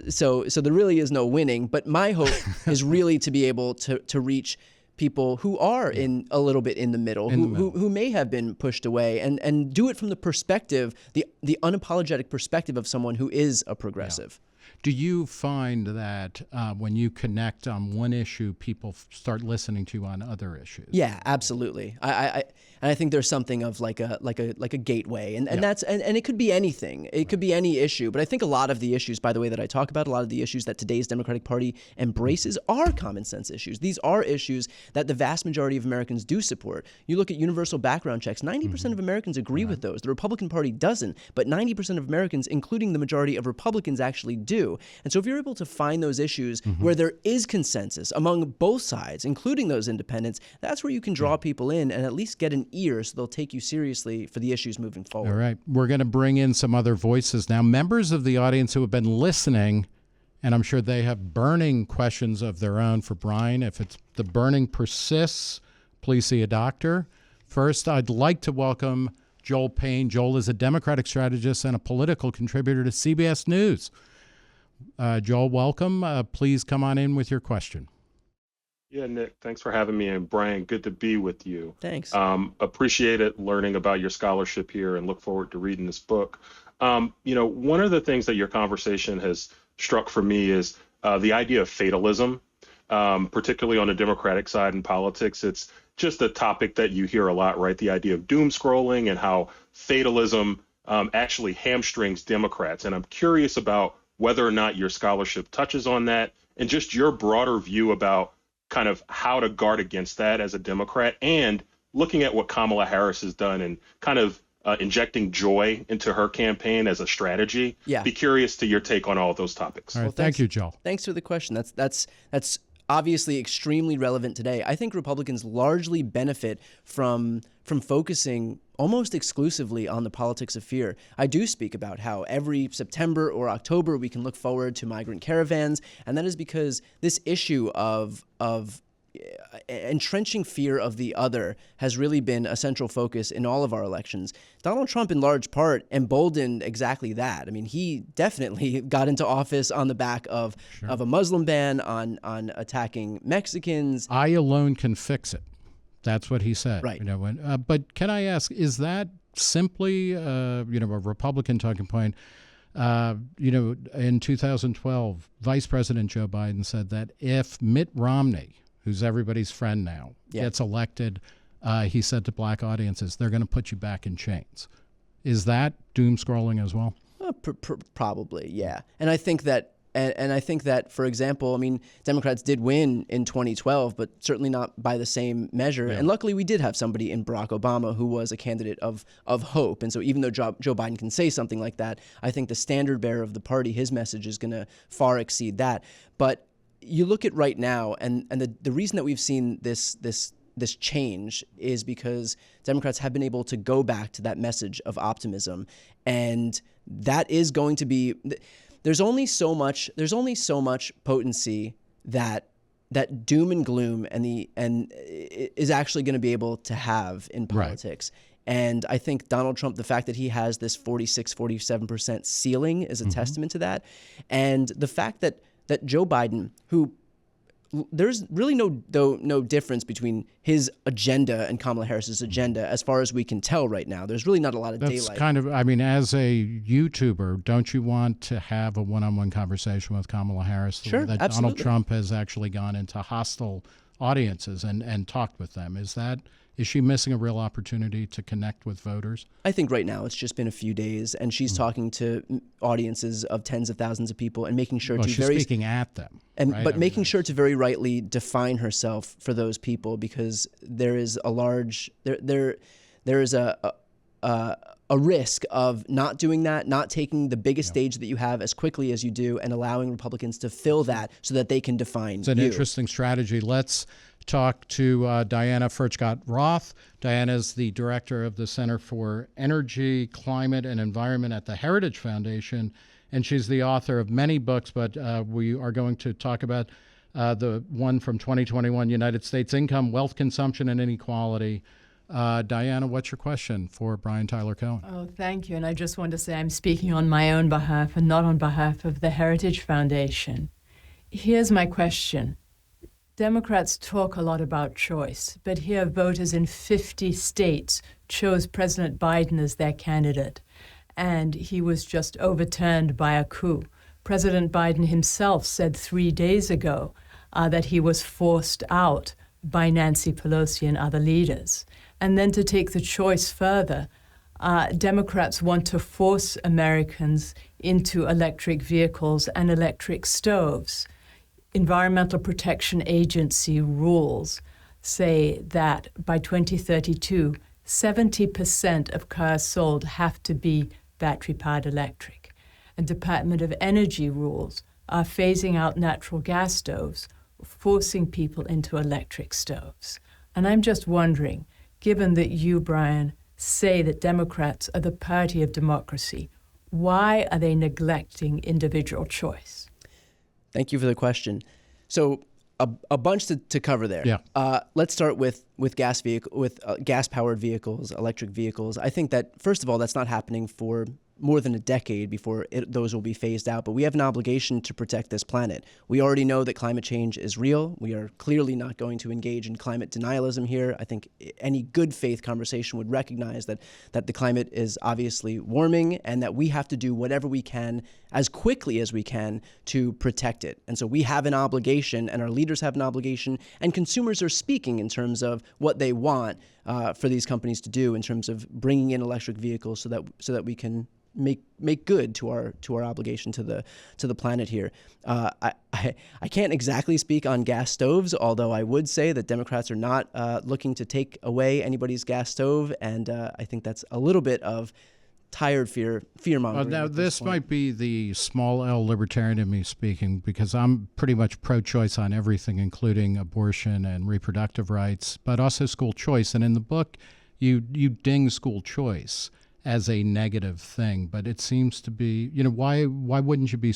So there really is no winning. But my hope is really to be able to reach people who are in a little bit in the middle, who may have been pushed away, and do it from the perspective, the unapologetic perspective of someone who is a progressive. Do you find that when you connect on one issue, people start listening to you on other issues? Yeah, absolutely. I think there's something of like a gateway, and that's and it could be anything. It could be any issue. But I think a lot of the issues, by the way, that I talk about, a lot of the issues that today's Democratic Party embraces are common sense issues. These are issues that the vast majority of Americans do support. You look at universal background checks. 90% of Americans agree with those. The Republican Party doesn't, but 90% of Americans, including the majority of Republicans, actually do. And so if you're able to find those issues where there is consensus among both sides, including those independents, that's where you can draw people in and at least get an ear so they'll take you seriously for the issues moving forward. All right. We're going to bring in some other voices now. Members of the audience who have been listening, and I'm sure they have burning questions of their own for Brian. If the burning persists, please see a doctor. First, I'd like to welcome Joel Payne. Joel is a Democratic strategist and a political contributor to CBS News. Joel, welcome. Please come on in with your question. Yeah, Nick, thanks for having me. And Brian, good to be with you. Thanks. Appreciate it learning about your scholarship here and look forward to reading this book. One of the things that your conversation has struck for me is the idea of fatalism, particularly on the Democratic side in politics. It's just a topic that you hear a lot, right? The idea of doom scrolling and how fatalism actually hamstrings Democrats. And I'm curious about whether or not your scholarship touches on that and just your broader view about kind of how to guard against that as a Democrat, and looking at what Kamala Harris has done and kind of injecting joy into her campaign as a strategy. Yeah. Be curious to your take on all of those topics. All right. Thank you, Joel. Thanks for the question. That's obviously extremely relevant today. I think Republicans largely benefit from focusing almost exclusively on the politics of fear. I do speak about how every September or October we can look forward to migrant caravans, and that is because this issue of entrenching fear of the other has really been a central focus in all of our elections. Donald Trump, in large part, emboldened exactly that. I mean, he definitely got into office on the back of a Muslim ban, on attacking Mexicans. I alone can fix it. That's what he said. Right. But can I ask, is that simply, a Republican talking point? In 2012, Vice President Joe Biden said that if Mitt Romney, who's everybody's friend now, gets elected, he said to black audiences, they're going to put you back in chains. Is that doom scrolling as well? Probably, yeah. And I think that, for example, I mean, Democrats did win in 2012, but certainly not by the same measure. Yeah. And luckily, we did have somebody in Barack Obama who was a candidate of hope. And so even though Joe Biden can say something like that, I think the standard bearer of the party, his message is going to far exceed that. But you look at right now, and the reason that we've seen this change is because Democrats have been able to go back to that message of optimism, and that is going to be. There's only so much potency that doom and gloom and is actually going to be able to have in politics. Right. And I think Donald Trump, the fact that he has this 46-47% ceiling is a testament to that, and the fact that Joe Biden, who there's really no difference between his agenda and Kamala Harris's agenda as far as we can tell right now. There's really not a lot of daylight. That's kind of, I mean, as a YouTuber, don't you want to have a one-on-one conversation with Kamala Harris? Sure, that absolutely. Donald Trump has actually gone into hostile audiences and talked with them. Is she missing a real opportunity to connect with voters? I think right now it's just been a few days, and she's talking to audiences of tens of thousands of people and making sure she's speaking at them. But making sure to very rightly define herself for those people, because there is a large there is a a risk of not doing that, not taking the biggest stage that you have as quickly as you do, and allowing Republicans to fill that so that they can define It's an interesting strategy. Let's talk to Diana Furchtgott-Roth. Diana is the director of the Center for Energy, Climate, and Environment at the Heritage Foundation, and she's the author of many books, but we are going to talk about the one from 2021, United States Income, Wealth Consumption, and Inequality. Diana, what's your question for Brian Tyler Cohen? Oh, thank you. And I just want to say I'm speaking on my own behalf and not on behalf of the Heritage Foundation. Here's my question. Democrats talk a lot about choice, but here voters in 50 states chose President Biden as their candidate, and he was just overturned by a coup. President Biden himself said 3 days ago that he was forced out by Nancy Pelosi and other leaders. And then to take the choice further, Democrats want to force Americans into electric vehicles and electric stoves. Environmental Protection Agency rules say that by 2032, 70% of cars sold have to be battery-powered electric. And Department of Energy rules are phasing out natural gas stoves, forcing people into electric stoves. And I'm just wondering, given that you, Brian, say that Democrats are the party of democracy, why are they neglecting individual choice? Thank you for the question. So a bunch to cover there. Yeah. Let's start with gas-powered vehicles, electric vehicles. I think that, first of all, that's not happening for more than a decade before those will be phased out. But we have an obligation to protect this planet. We already know that climate change is real. We are clearly not going to engage in climate denialism here. I think any good faith conversation would recognize that the climate is obviously warming and that we have to do whatever we can as quickly as we can to protect it. And so we have an obligation, and our leaders have an obligation, and consumers are speaking in terms of what they want for these companies to do in terms of bringing in electric vehicles so that we can make good to our obligation to the planet here. I can't exactly speak on gas stoves, although I would say that Democrats are not looking to take away anybody's gas stove, and I think that's a little bit of tired fear-mongering. Now, this might be the small L libertarian in me speaking, because I'm pretty much pro-choice on everything, including abortion and reproductive rights, but also school choice. And in the book, you ding school choice as a negative thing, but it seems to be, why wouldn't you be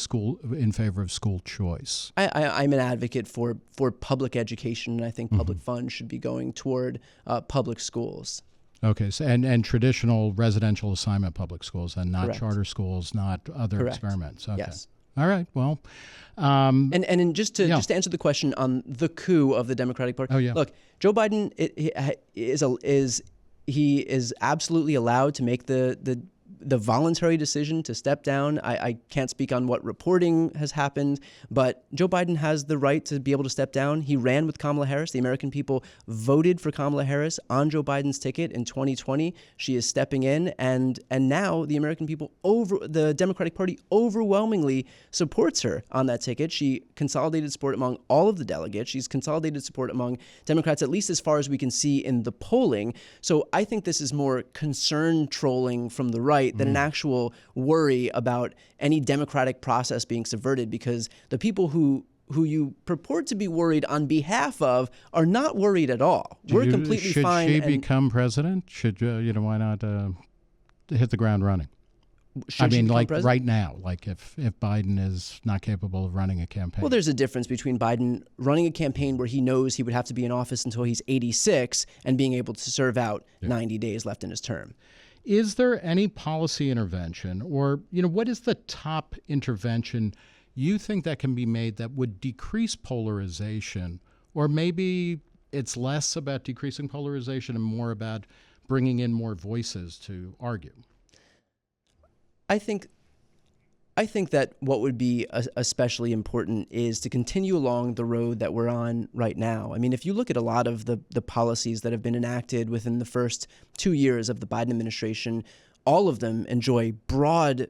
in favor of school choice? I'm an advocate for public education, and I think public funds should be going toward public schools. Okay, so and traditional residential assignment public schools, and not Correct. Charter schools, not other Correct. experiments. Okay. Yes. All right. Well, just to answer the question on the coup of the Democratic Party. Oh, yeah. Look, Joe Biden he is absolutely allowed to make the voluntary decision to step down. I can't speak on what reporting has happened, but Joe Biden has the right to be able to step down. He ran with Kamala Harris. The American people voted for Kamala Harris on Joe Biden's ticket in 2020. She is stepping in, and now the American people, the Democratic Party, overwhelmingly supports her on that ticket. She consolidated support among all of the delegates. She's consolidated support among Democrats, at least as far as we can see in the polling. So I think this is more concern trolling from the right than an actual worry about any democratic process being subverted, because the people who you purport to be worried on behalf of are not worried at all. We're completely fine. Should she become president? Should why not hit the ground running? I mean, like president? Right now, like if Biden is not capable of running a campaign. Well, there's a difference between Biden running a campaign where he knows he would have to be in office until he's 86 and being able to serve out 90 days left in his term. Is there any policy intervention, or what is the top intervention you think that can be made that would decrease polarization, or maybe it's less about decreasing polarization and more about bringing in more voices to argue? I think that what would be especially important is to continue along the road that we're on right now. I mean, if you look at a lot of the policies that have been enacted within the first 2 years of the Biden administration, all of them enjoy broad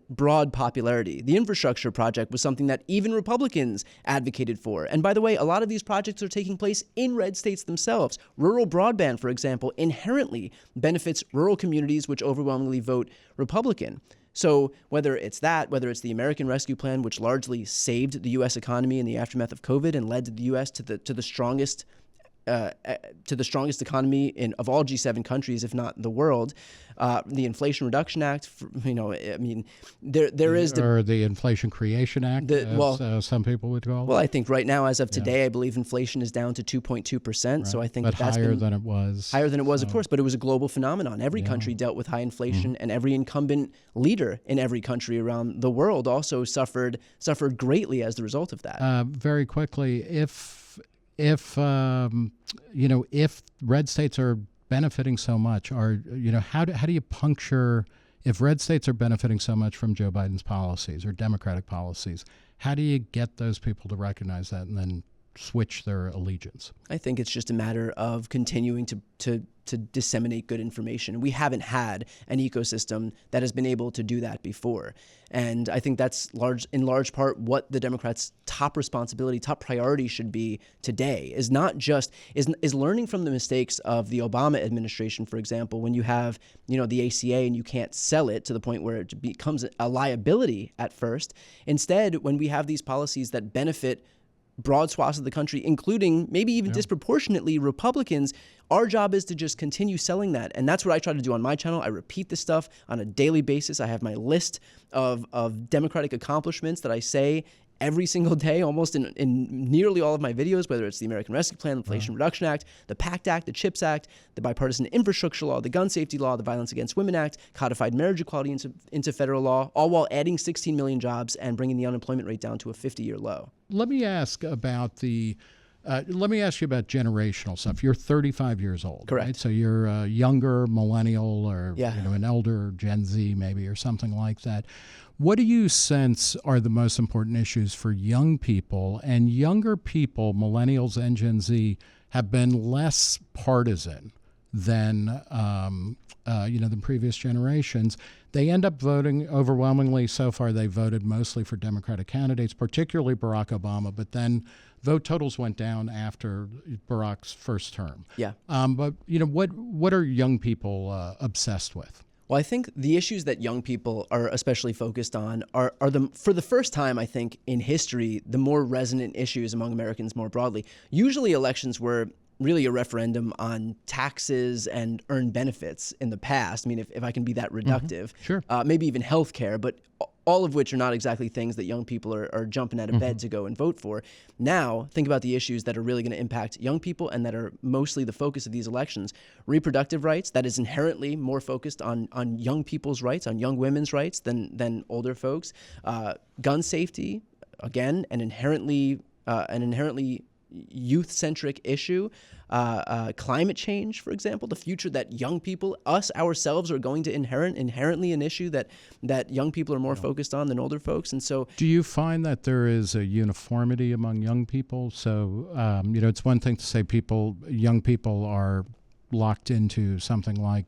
popularity. The infrastructure project was something that even Republicans advocated for. And by the way, a lot of these projects are taking place in red states themselves. Rural broadband, for example, inherently benefits rural communities which overwhelmingly vote Republican. So whether it's that, whether it's the American Rescue Plan, which largely saved the U.S. economy in the aftermath of COVID and led the U.S. to the strongest economy of all G7 countries, if not the world, the Inflation Reduction Act. There is the Inflation Creation Act, as some people would call it. Well, I think right now, as of today, I believe inflation is down to 2.2%. Right. So I think that's higher than it was. Higher than it was, of course, but it was a global phenomenon. Every country dealt with high inflation, and every incumbent leader in every country around the world also suffered greatly as the result of that. Very quickly, if red states are benefiting so much, how do you puncture, if red states are benefiting so much from Joe Biden's policies or Democratic policies, how do you get those people to recognize that and then switch their allegiance? I think it's just a matter of continuing to disseminate good information. We haven't had an ecosystem that has been able to do that before. And I think that's in large part what the Democrats' top responsibility, top priority should be today, is not just is learning from the mistakes of the Obama administration, for example, when you have, the ACA and you can't sell it to the point where it becomes a liability at first. Instead, when we have these policies that benefit broad swaths of the country, including maybe even disproportionately Republicans, our job is to just continue selling that. And that's what I try to do on my channel. I repeat this stuff on a daily basis. I have my list of Democratic accomplishments that I say every single day, almost in nearly all of my videos, whether it's the American Rescue Plan, the Inflation Reduction Act, the PACT Act, the CHIPS Act, the Bipartisan Infrastructure Law, the Gun Safety Law, the Violence Against Women Act, codified marriage equality into federal law, all while adding 16 million jobs and bringing the unemployment rate down to a 50-year low. Let me ask you about generational stuff. You're 35 years old, correct? Right? So you're a younger millennial or an elder Gen Z maybe or something like that. What do you sense are the most important issues for young people? And younger people, millennials and Gen Z, have been less partisan than than previous generations. They end up voting overwhelmingly. So far, they voted mostly for Democratic candidates, particularly Barack Obama. But then vote totals went down after Barack's first term. Yeah. But what are young people obsessed with? Well, I think the issues that young people are especially focused on are for the first time, I think, in history, the more resonant issues among Americans more broadly. Usually elections were really a referendum on taxes and earned benefits in the past. I mean, if I can be that reductive. Sure. Maybe even healthcare, but all of which are not exactly things that young people are jumping out of bed to go and vote for. Now, think about the issues that are really going to impact young people and that are mostly the focus of these elections. Reproductive rights, that is inherently more focused on young people's rights, on young women's rights than older folks. Gun safety, again, an inherently youth-centric issue. Climate change, for example, the future that young people, us ourselves, are going to inherently an issue that young people are more focused on than older folks. And so, do you find that there is a uniformity among young people? So, it's one thing to say young people are locked into something like,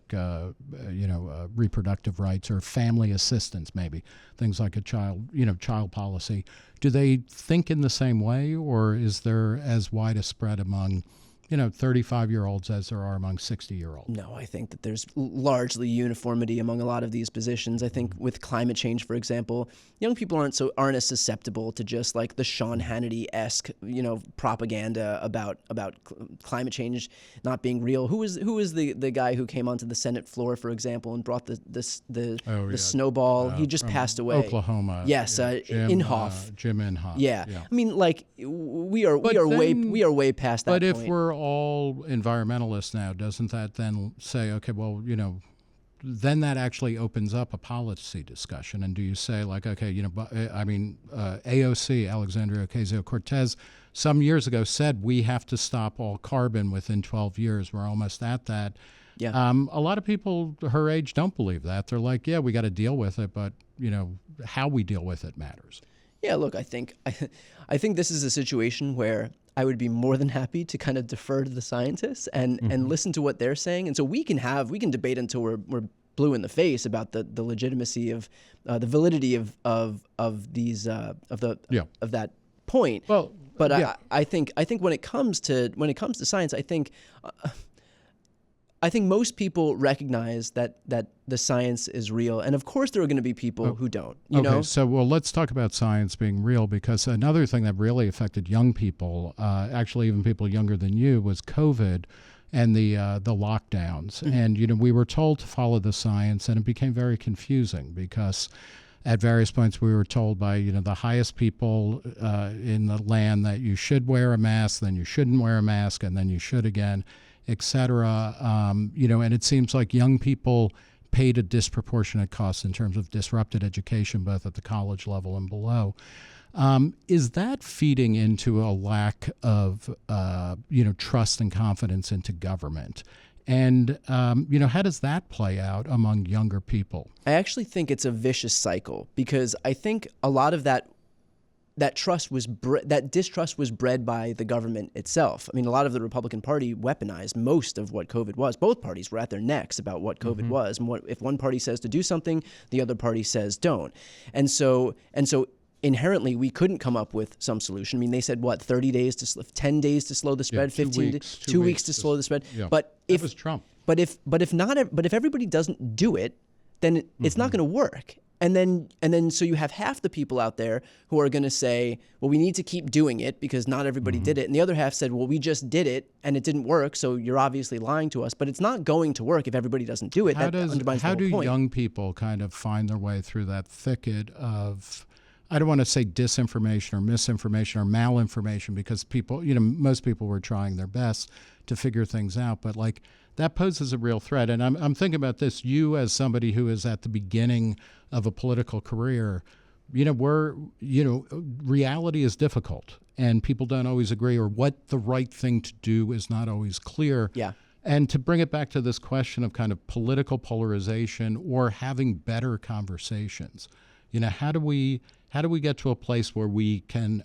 reproductive rights or family assistance, maybe things like a child policy. Do they think in the same way, or is there as wide a spread among 35-year-olds as there are among 60-year-olds? No, I think that there's largely uniformity among a lot of these positions. I think with climate change, for example, young people aren't as susceptible to just like the Sean Hannity-esque, propaganda about climate change not being real. Who is the guy who came onto the Senate floor, for example, and brought the snowball? He just passed away. Oklahoma. Yes, Inhofe. Jim Inhofe. Yeah. I mean, like we are way past that. But point. If we're all environmentalists now, doesn't that then say, okay, well, then that actually opens up a policy discussion? And do you say, like, okay, AOC, Alexandria Ocasio-Cortez, some years ago said we have to stop all carbon within 12 years. We're almost at that. Yeah. A lot of people her age don't believe that. They're like, yeah, we got to deal with it, but how we deal with it matters. Yeah, look, I think this is a situation where I would be more than happy to kind of defer to the scientists and listen to what they're saying. And so we can debate until we're blue in the face about the legitimacy of the validity of that point. Well, but yeah. I think when it comes to science, I think most people recognize that the science is real, and of course there are going to be people who don't. You know? So let's talk about science being real, because another thing that really affected young people, actually even people younger than you, was COVID and the lockdowns. Mm-hmm. And we were told to follow the science, and it became very confusing because at various points we were told by the highest people in the land that you should wear a mask, then you shouldn't wear a mask, and then you should again, etc. And it seems like young people paid a disproportionate cost in terms of disrupted education, both at the college level and below. Is that feeding into a lack of trust and confidence into government? And how does that play out among younger people? I actually think it's a vicious cycle, because I think a lot of that distrust was bred by the government itself. I mean, a lot of the Republican Party weaponized most of what COVID was. Both parties were at their necks about what COVID was, and if one party says to do something, the other party says don't. And so inherently, we couldn't come up with some solution. I mean, they said 30 days 10 days to slow the spread, 2 weeks to slow the spread. Yeah. But that was Trump. But if everybody doesn't do it, then it's not going to work. And then so you have half the people out there who are going to say, well, we need to keep doing it because not everybody did it. And the other half said, well, we just did it and it didn't work, so you're obviously lying to us. But it's not going to work if everybody doesn't do it. That undermines the whole point. How do young people kind of find their way through that thicket of, I don't want to say disinformation or misinformation or malinformation, because people, most people were trying their best to figure things out, but that poses a real threat. And I'm thinking about this, you as somebody who is at the beginning of a political career, reality is difficult and people don't always agree, or what the right thing to do is not always clear. Yeah. And to bring it back to this question of kind of political polarization or having better conversations, how do we get to a place where we can,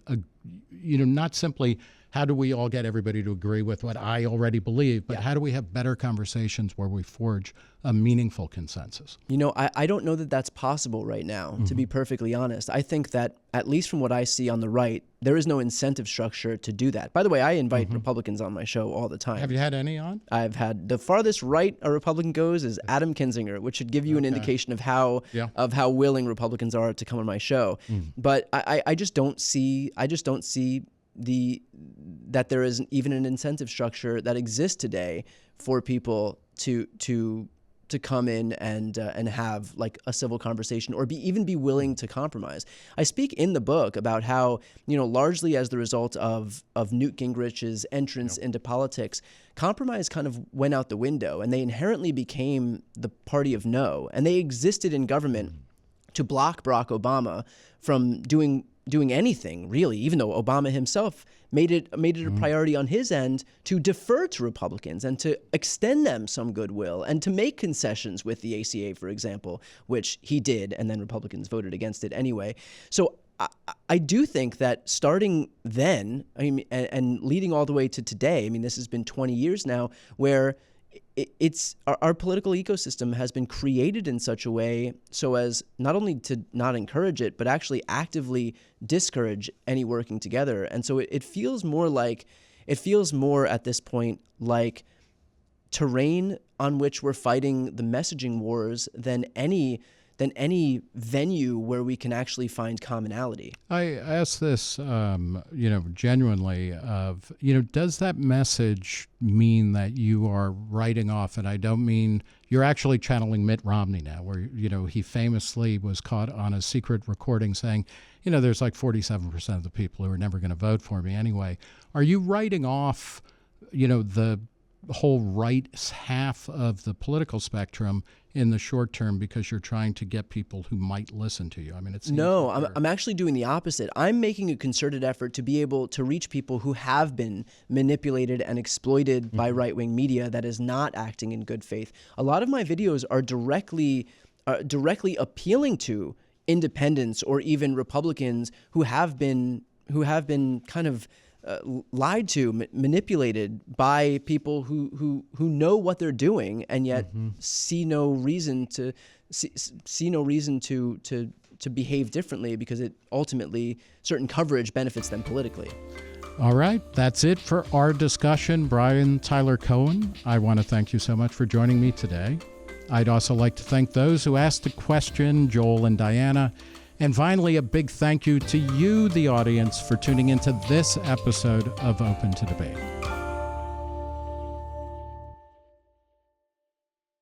not simply how do we all get everybody to agree with what I already believe, but how do we have better conversations where we forge a meaningful consensus? I don't know that that's possible right now, to be perfectly honest. I think that, at least from what I see on the right, there is no incentive structure to do that. By the way, I invite Republicans on my show all the time. Have you had any on? I've had, the farthest right a Republican goes is Adam Kinzinger, which should give you an indication of how willing Republicans are to come on my show. But I just don't see that there is even an incentive structure that exists today for people to come in and have a civil conversation, or even be willing to compromise. I speak in the book about how, largely as the result of Newt Gingrich's entrance into politics, compromise kind of went out the window, and they inherently became the party of no, and they existed in government to block Barack Obama from doing anything, really, even though Obama himself made it a priority on his end to defer to Republicans and to extend them some goodwill and to make concessions with the ACA, for example, which he did, and then Republicans voted against it anyway. So I do think that starting then, and leading all the way to today, this has been 20 years now, where it's our political ecosystem has been created in such a way so as not only to not encourage it, but actually actively discourage any working together. And so it feels more at this point like terrain on which we're fighting the messaging wars than any venue where we can actually find commonality. I ask this, genuinely of, does that message mean that you are writing off, and I don't mean you're actually channeling Mitt Romney now, where, he famously was caught on a secret recording saying, there's 47% of the people who are never going to vote for me anyway. Are you writing off, the whole right half of the political spectrum in the short term because you're trying to get people who might listen to you? It seems no, I'm actually doing the opposite. I'm making a concerted effort to be able to reach people who have been manipulated and exploited by right-wing media that is not acting in good faith. A lot of my videos are directly appealing to independents or even Republicans who have been kind of lied to, manipulated by people who know what they're doing and yet see no reason to behave differently because it ultimately certain coverage benefits them politically. All right, that's it for our discussion. Brian Tyler Cohen, I want to thank you so much for joining me today. I'd also like to thank those who asked a question, Joel and Diana. And finally, a big thank you to you, the audience, for tuning into this episode of Open to Debate.